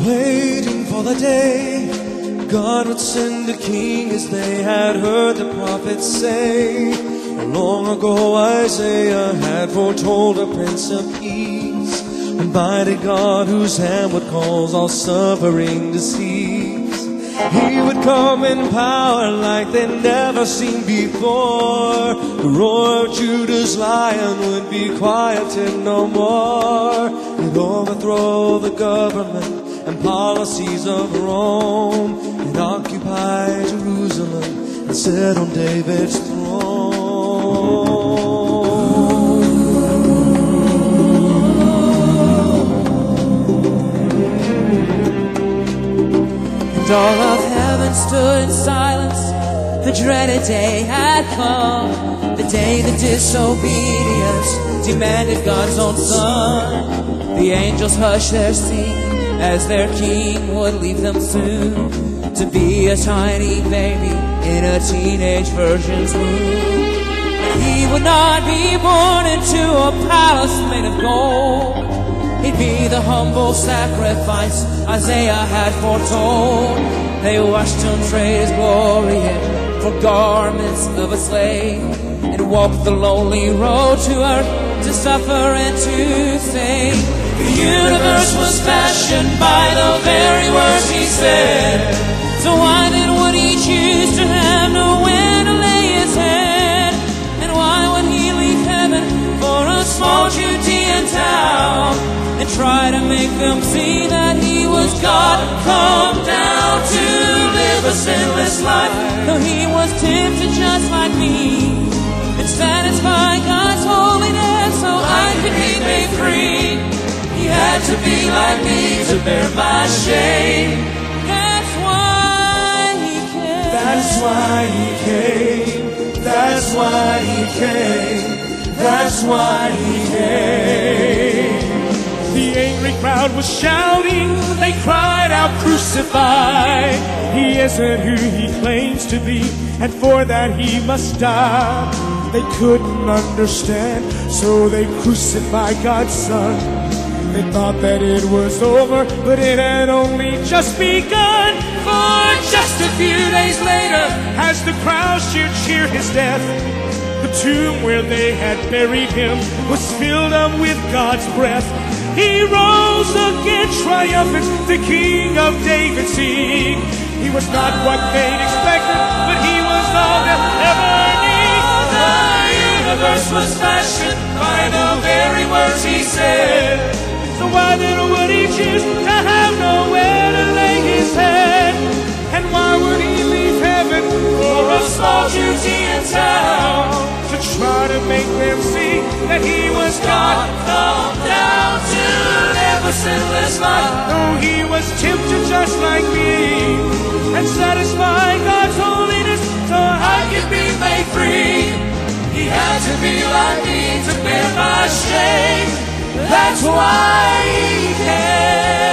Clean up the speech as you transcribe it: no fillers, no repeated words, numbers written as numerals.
Waiting for the day God would send a king, as they had heard the prophets say. Long ago Isaiah had foretold a Prince of Peace, a mighty God whose hand would cause all suffering to cease. He would come in power like they'd never seen before. The roar of Judah's lion would be quieted no more. He'd overthrow the government and policies of Rome, and occupy Jerusalem and sit on David's throne. And all of heaven stood in silence. The dreaded day had come, the day the disobedience demanded God's own Son. The angels hushed their singing as their king would leave them soon to be a tiny baby in a teenage virgin's womb. But he would not be born into a palace made of gold. He'd be the humble sacrifice Isaiah had foretold. They watched him trade his glory in for garments of a slave, and walk the lonely road to earth to suffer and to save. The universe was fashioned by the very words he said. So why then would he choose to have nowhere to lay his head? And why would he leave heaven for a small Judean town, and try to make them see that he was God come down to live a sinless life? Though he was tempted just like me, and satisfy God's holiness so I could be made free. He had to be like me to bear my shame. That's why he came. That's why he came. That's why he came. That's why he came. The angry crowd was shouting. They cried out, "Crucify! He isn't who he claims to be, and for that he must die." They couldn't understand, so they crucified God's Son. They thought that it was over, but it had only just begun. For just a few days later, as the crowd should cheer his death, the tomb where they had buried him was filled up with God's breath. He rose again triumphant, the King of David's seed. He was not what they'd expected, but he was all they'll ever need. The universe was fashioned by the very words he said. So why then would he choose to have nowhere to lay his head? And why would he leave heaven for a small Judean town, to try to make them see that he was God come down to live a sinless life? Though he was tempted just like me, and satisfy God's holiness so I could be made free. He had to be like me to bear my shame. That's why he came.